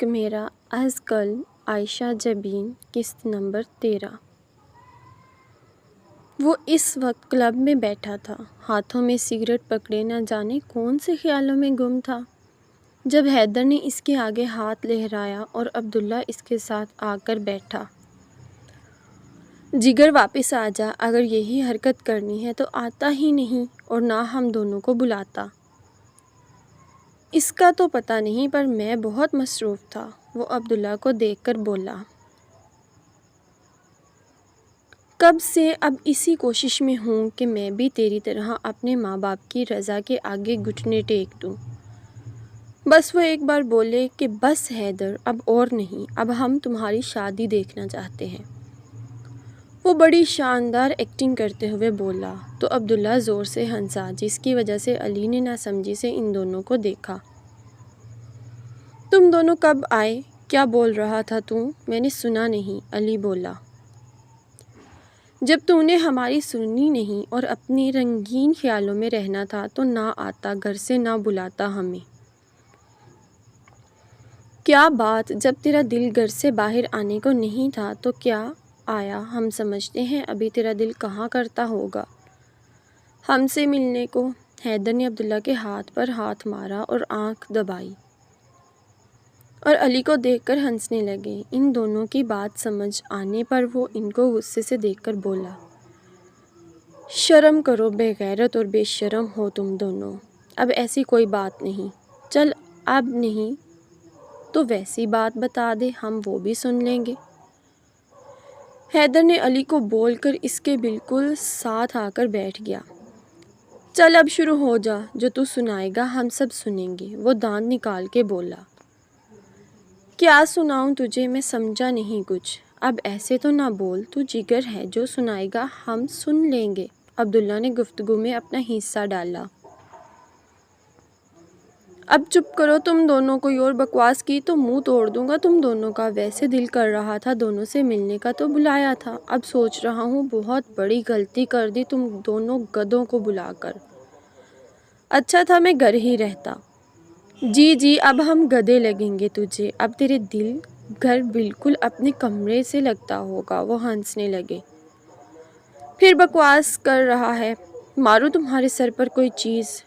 عشق میرا از کل عائشہ جبین قسط نمبر 13۔ وہ اس وقت کلب میں بیٹھا تھا، ہاتھوں میں سگریٹ پکڑے نہ جانے کون سے خیالوں میں گم تھا، جب حیدر نے اس کے آگے ہاتھ لہرایا اور عبداللہ اس کے ساتھ آ کر بیٹھا۔ جگر واپس آ جا، اگر یہی حرکت کرنی ہے تو آتا ہی نہیں اور نہ ہم دونوں کو بلاتا۔ اس کا تو پتہ نہیں پر میں بہت مصروف تھا، وہ عبداللہ کو دیکھ کر بولا۔ کب سے اب اسی کوشش میں ہوں کہ میں بھی تیری طرح اپنے ماں باپ کی رضا کے آگے گھٹنے ٹیک دوں۔ بس وہ ایک بار بولے کہ بس حیدر، اب اور نہیں، اب ہم تمہاری شادی دیکھنا چاہتے ہیں۔ وہ بڑی شاندار ایکٹنگ کرتے ہوئے بولا تو عبداللہ زور سے ہنسا، جس کی وجہ سے علی نے ناسمجھی سے ان دونوں کو دیکھا۔ تم دونوں کب آئے؟ کیا بول رہا تھا تو؟ میں نے سنا نہیں، علی بولا۔ جب تو نے ہماری سنی نہیں اور اپنی رنگین خیالوں میں رہنا تھا تو نہ آتا، گھر سے نہ بلاتا ہمیں۔ کیا بات، جب تیرا دل گھر سے باہر آنے کو نہیں تھا تو کیا آیا؟ ہم سمجھتے ہیں ابھی تیرا دل کہاں کرتا ہوگا ہم سے ملنے کو۔ حیدر نے عبداللہ کے ہاتھ پر ہاتھ مارا اور آنکھ دبائی اور علی کو دیکھ کر ہنسنے لگے۔ ان دونوں کی بات سمجھ آنے پر وہ ان کو غصے سے دیکھ کر بولا، شرم کرو، بے غیرت اور بے شرم ہو تم دونوں۔ اب ایسی کوئی بات نہیں، چل اب نہیں تو ویسی بات بتا دے، ہم وہ بھی سن لیں گے۔ حیدر نے علی کو بول کر اس کے بالکل ساتھ آ کر بیٹھ گیا۔ چل اب شروع ہو جا، جو تو سنائے گا ہم سب سنیں گے، وہ دانت نکال کے بولا۔ کیا سناؤں تجھے؟ میں سمجھا نہیں کچھ۔ اب ایسے تو نہ بول، تو جگر ہے، جو سنائے گا ہم سن لیں گے۔ عبداللہ نے گفتگو میں اپنا حصہ ڈالا۔ اب چپ کرو تم دونوں، کوئی اور بکواس کی تو منہ توڑ دوں گا تم دونوں کا۔ ویسے دل کر رہا تھا دونوں سے ملنے کا تو بلایا تھا، اب سوچ رہا ہوں بہت بڑی غلطی کر دی تم دونوں گدھوں کو بلا کر۔ اچھا تھا میں گھر ہی رہتا۔ جی اب ہم گدھے لگیں گے تجھے، اب تیرے دل گھر بالکل اپنے کمرے سے لگتا ہوگا۔ وہ ہنسنے لگے۔ پھر بکواس کر رہا ہے، مارو تمہارے سر پر کوئی چیز،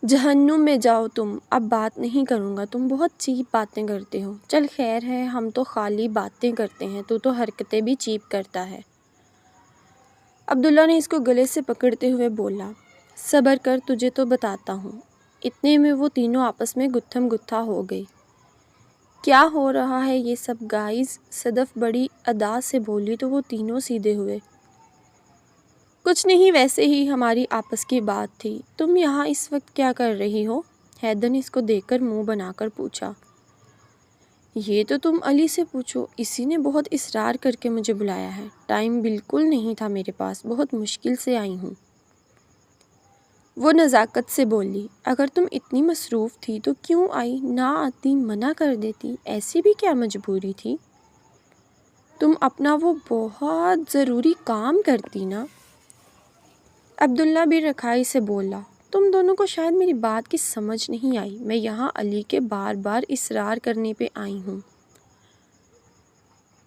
جہنم میں جاؤ تم۔ اب بات نہیں کروں گا، تم بہت چیپ باتیں کرتے ہو۔ چل خیر ہے، ہم تو خالی باتیں کرتے ہیں، تو حرکتیں بھی چیپ کرتا ہے۔ عبداللہ نے اس کو گلے سے پکڑتے ہوئے بولا، صبر کر، تجھے تو بتاتا ہوں۔ اتنے میں وہ تینوں آپس میں گتھم گتھا ہو گئی۔ کیا ہو رہا ہے یہ سب گائز؟ صدف بڑی ادا سے بولی تو وہ تینوں سیدھے ہوئے۔ کچھ نہیں، ویسے ہی ہماری آپس کی بات تھی۔ تم یہاں اس وقت کیا کر رہی ہو؟ حیدر نے اس کو دیکھ کر منہ بنا کر پوچھا۔ یہ تو تم علی سے پوچھو، اسی نے بہت اصرار کر کے مجھے بلایا ہے۔ ٹائم بالکل نہیں تھا میرے پاس، بہت مشکل سے آئی ہوں۔ وہ نزاکت سے بولی، اگر تم اتنی مصروف تھی تو کیوں آئی؟ نہ آتی، منع کر دیتی، ایسی بھی کیا مجبوری تھی؟ تم اپنا وہ بہت ضروری کام کرتی نا۔ عبداللہ بھی رکھائی سے بولا، تم دونوں کو شاید میری بات کی سمجھ نہیں آئی، میں یہاں علی کے بار بار اصرار کرنے پہ آئی ہوں۔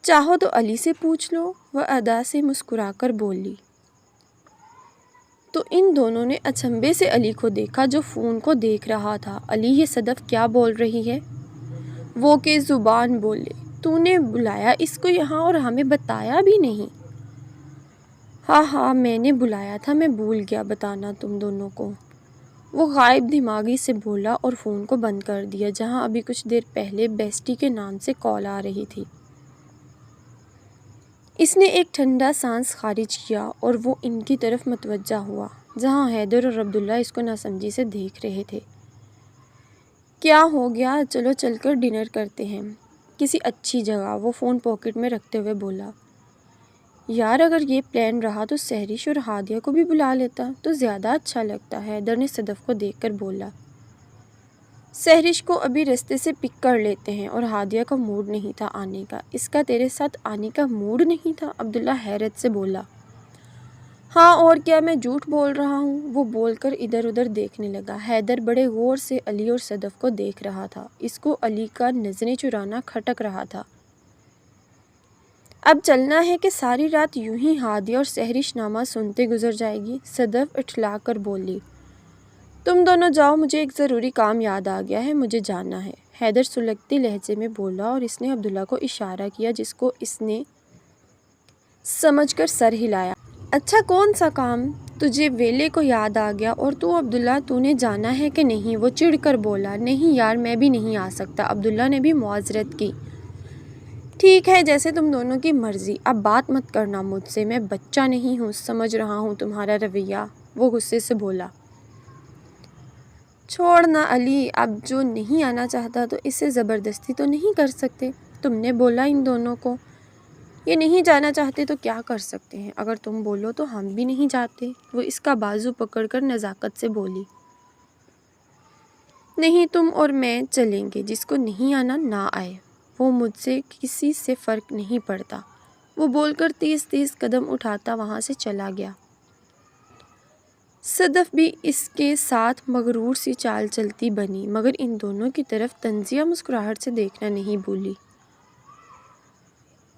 چاہو تو علی سے پوچھ لو، وہ ادا سے مسکرا کر بولی۔ تو ان دونوں نے اچنبھے سے علی کو دیکھا جو فون کو دیکھ رہا تھا۔ علی، یہ صدف کیا بول رہی ہے؟ وہ کہ زبان بولے، تو نے بلایا اس کو یہاں اور ہمیں بتایا بھی نہیں۔ ہاں میں نے بلایا تھا، میں بھول گیا بتانا تم دونوں کو۔ وہ غائب دماغی سے بولا اور فون کو بند کر دیا، جہاں ابھی کچھ دیر پہلے بیسٹی کے نام سے کال آ رہی تھی۔ اس نے ایک ٹھنڈا سانس خارج کیا اور وہ ان کی طرف متوجہ ہوا، جہاں حیدر اور عبداللہ اس کو ناسمجھی سے دیکھ رہے تھے۔ کیا ہو گیا؟ چلو چل کر ڈنر کرتے ہیں کسی اچھی جگہ، وہ فون پاکٹ میں رکھتے ہوئے بولا۔ یار اگر یہ پلان رہا تو سحرش اور ہادیہ کو بھی بلا لیتا تو زیادہ اچھا لگتا، حیدر نے صدف کو دیکھ کر بولا۔ سحرش کو ابھی رستے سے پک کر لیتے ہیں، اور ہادیہ کا موڈ نہیں تھا آنے کا۔ اس کا تیرے ساتھ آنے کا موڈ نہیں تھا؟ عبداللہ حیرت سے بولا۔ ہاں اور کیا، میں جھوٹ بول رہا ہوں؟ وہ بول کر ادھر ادھر دیکھنے لگا۔ حیدر بڑے غور سے علی اور صدف کو دیکھ رہا تھا۔ اس کو علی کا نظریں چرانا کھٹک رہا تھا۔ اب چلنا ہے کہ ساری رات یوں ہی ہادیہ اور سحرش نامہ سنتے گزر جائے گی؟ صدف اٹھلا کر بولی۔ تم دونوں جاؤ، مجھے ایک ضروری کام یاد آ گیا ہے، مجھے جانا ہے۔ حیدر سلگتے لہجے میں بولا اور اس نے عبداللہ کو اشارہ کیا جس کو اس نے سمجھ کر سر ہلایا۔ اچھا کون سا کام؟ تجھے ویلے کو یاد آ گیا؟ اور تو عبداللہ تو نے جانا ہے کہ نہیں؟ وہ چڑھ کر بولا۔ نہیں یار میں بھی نہیں آ سکتا۔ عبداللہ نے بھی معذرت کی۔ ٹھیک ہے جیسے تم دونوں کی مرضی، اب بات مت کرنا مجھ سے، میں بچہ نہیں ہوں، سمجھ رہا ہوں تمہارا رویہ، وہ غصے سے بولا۔ چھوڑ نا علی، اب جو نہیں آنا چاہتا تو اسے زبردستی تو نہیں کر سکتے۔ تم نے بولا ان دونوں کو، یہ نہیں جانا چاہتے تو کیا کر سکتے ہیں؟ اگر تم بولو تو ہم بھی نہیں جاتے۔ وہ اس کا بازو پکڑ کر نزاکت سے بولی۔ نہیں تم اور میں چلیں گے، جس کو نہیں آنا نہ آئے، وہ مجھ سے کسی سے فرق نہیں پڑتا۔ وہ بول کر تیز تیز قدم اٹھاتا وہاں سے چلا گیا۔ صدف بھی اس کے ساتھ مغرور سی چال چلتی بنی، مگر ان دونوں کی طرف طنزیہ مسکراہٹ سے دیکھنا نہیں بھولی۔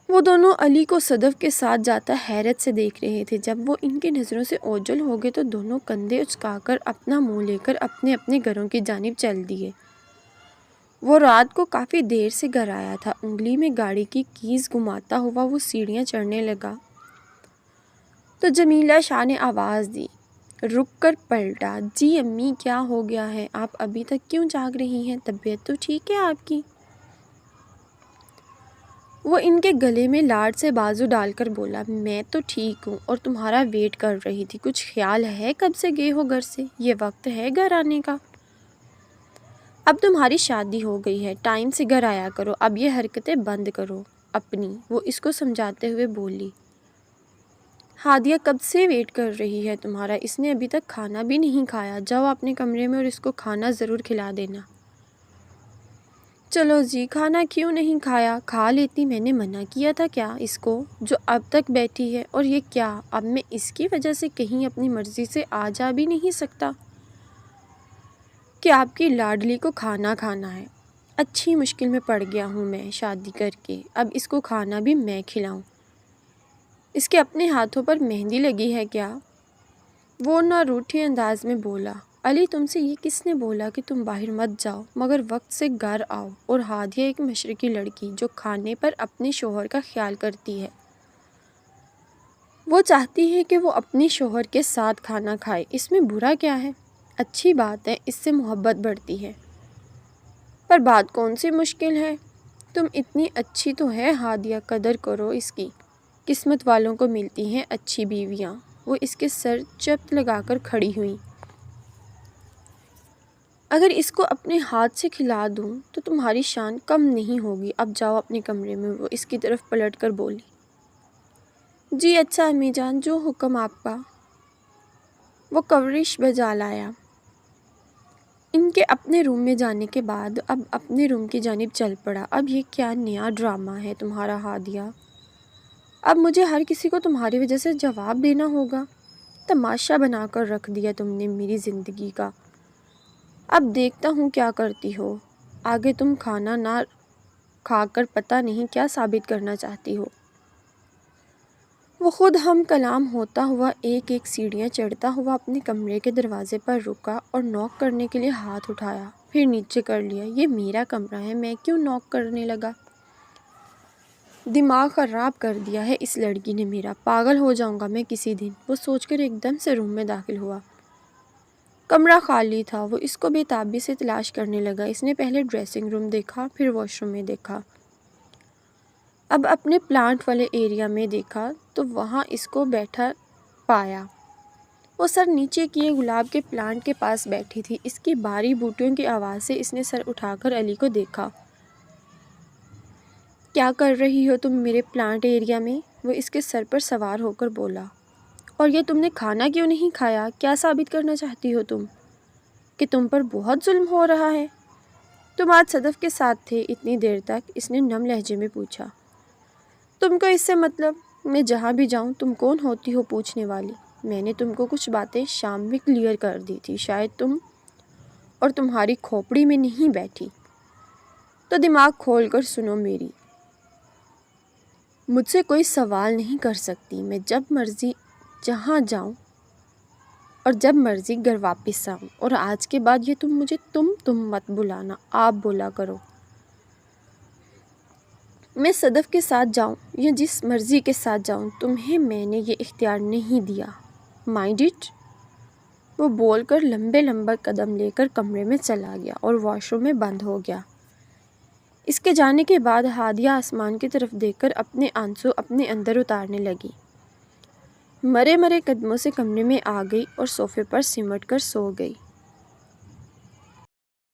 وہ دونوں علی کو صدف کے ساتھ جاتا حیرت سے دیکھ رہے تھے۔ جب وہ ان کی نظروں سے اوجھل ہو گئے تو دونوں کندھے اچکا کر اپنا منہ لے کر اپنے اپنے گھروں کی جانب چل دیے۔ وہ رات کو کافی دیر سے گھر آیا تھا۔ انگلی میں گاڑی کی کیز گھماتا ہوا وہ سیڑھیاں چڑھنے لگا تو جمیلہ شاہ نے آواز دی۔ رک کر پلٹا۔ جی امی کیا ہو گیا ہے؟ آپ ابھی تک کیوں جاگ رہی ہیں؟ طبیعت تو ٹھیک ہے آپ کی؟ وہ ان کے گلے میں لاڈ سے بازو ڈال کر بولا۔ میں تو ٹھیک ہوں اور تمہارا ویٹ کر رہی تھی۔ کچھ خیال ہے کب سے گئے ہو گھر سے؟ یہ وقت ہے گھر آنے کا؟ اب تمہاری شادی ہو گئی ہے، ٹائم سے گھر آیا کرو، اب یہ حرکتیں بند کرو اپنی، وہ اس کو سمجھاتے ہوئے بولی۔ ہادیہ کب سے ویٹ کر رہی ہے تمہارا، اس نے ابھی تک کھانا بھی نہیں کھایا، جاؤ اپنے کمرے میں اور اس کو کھانا ضرور کھلا دینا۔ چلو جی، کھانا کیوں نہیں کھایا؟ کھا لیتی، میں نے منع کیا تھا کیا اس کو جو اب تک بیٹھی ہے؟ اور یہ کیا اب میں اس کی وجہ سے کہیں اپنی مرضی سے آ جا بھی نہیں سکتا کہ آپ کی لاڈلی کو کھانا کھانا ہے؟ اچھی مشکل میں پڑ گیا ہوں میں شادی کر کے، اب اس کو کھانا بھی میں کھلاؤں؟ اس کے اپنے ہاتھوں پر مہندی لگی ہے کیا؟ وہ نہ روٹھے انداز میں بولا۔ علی تم سے یہ کس نے بولا کہ تم باہر مت جاؤ، مگر وقت سے گھر آؤ؟ اور ہادیہ ایک مشرقی لڑکی جو کھانے پر اپنے شوہر کا خیال کرتی ہے، وہ چاہتی ہے کہ وہ اپنے شوہر کے ساتھ کھانا کھائے، اس میں برا کیا ہے؟ اچھی بات ہے، اس سے محبت بڑھتی ہے۔ پر بات کون سی مشکل ہے؟ تم اتنی اچھی تو ہے ہادیہ، قدر کرو اس کی، قسمت والوں کو ملتی ہیں اچھی بیویاں۔ وہ اس کے سر چپت لگا کر کھڑی ہوئی۔ اگر اس کو اپنے ہاتھ سے کھلا دوں تو تمہاری شان کم نہیں ہوگی، اب جاؤ اپنے کمرے میں، وہ اس کی طرف پلٹ کر بولی۔ جی اچھا امی جان، جو حکم آپ کا۔ وہ کورش بجا لایا۔ ان کے اپنے روم میں جانے کے بعد اب اپنے روم کی جانب چل پڑا۔ اب یہ کیا نیا ڈرامہ ہے تمہارا ہادیہ؟ اب مجھے ہر کسی کو تمہاری وجہ سے جواب دینا ہوگا؟ تماشا بنا کر رکھ دیا تم نے میری زندگی کا۔ اب دیکھتا ہوں کیا کرتی ہو آگے، تم کھانا نہ کھا کر پتہ نہیں کیا ثابت کرنا چاہتی ہو۔ وہ خود ہم کلام ہوتا ہوا ایک ایک سیڑھیاں چڑھتا ہوا اپنے کمرے کے دروازے پر رکا اور نوک کرنے کے لیے ہاتھ اٹھایا، پھر نیچے کر لیا۔ یہ میرا کمرہ ہے، میں کیوں نوک کرنے لگا؟ دماغ خراب کر دیا ہے اس لڑکی نے میرا، پاگل ہو جاؤں گا میں کسی دن، وہ سوچ کر ایک دم سے روم میں داخل ہوا۔ کمرہ خالی تھا۔ وہ اس کو بے تابی سے تلاش کرنے لگا۔ اس نے پہلے ڈریسنگ روم دیکھا، پھر واش روم میں دیکھا، اب اپنے پلانٹ والے ایریا میں دیکھا تو وہاں اس کو بیٹھا پایا۔ وہ سر نیچے کیے گلاب کے پلانٹ کے پاس بیٹھی تھی۔ اس کی بھاری بوٹیوں کی آواز سے اس نے سر اٹھا کر علی کو دیکھا۔ کیا کر رہی ہو تم میرے پلانٹ ایریا میں؟ وہ اس کے سر پر سوار ہو کر بولا۔ اور یہ تم نے کھانا کیوں نہیں کھایا؟ کیا ثابت کرنا چاہتی ہو تم؟ کہ تم پر بہت ظلم ہو رہا ہے؟ تم آج صدف کے ساتھ تھے اتنی دیر تک؟ اس نے نم لہجے میں پوچھا۔ تم کو اس سے مطلب؟ میں جہاں بھی جاؤں تم کون ہوتی ہو پوچھنے والی؟ میں نے تم کو کچھ باتیں شام میں کلیئر کر دی تھی، شاید تم اور تمہاری کھوپڑی میں نہیں بیٹھی، تو دماغ کھول کر سنو میری۔ مجھ سے کوئی سوال نہیں کر سکتی، میں جب مرضی جہاں جاؤں اور جب مرضی گھر واپس آؤں، اور آج کے بعد یہ تم مجھے تم مت بلانا، آپ بولا کرو۔ میں صدف کے ساتھ جاؤں یا جس مرضی کے ساتھ جاؤں، تمہیں میں نے یہ اختیار نہیں دیا، مائنڈ اٹ۔ وہ بول کر لمبے قدم لے کر کمرے میں چلا گیا اور واش روم میں بند ہو گیا۔ اس کے جانے کے بعد ہادیہ آسمان کی طرف دیکھ کر اپنے آنسو اپنے اندر اتارنے لگی۔ مرے قدموں سے کمرے میں آ گئی اور صوفے پر سمٹ کر سو گئی۔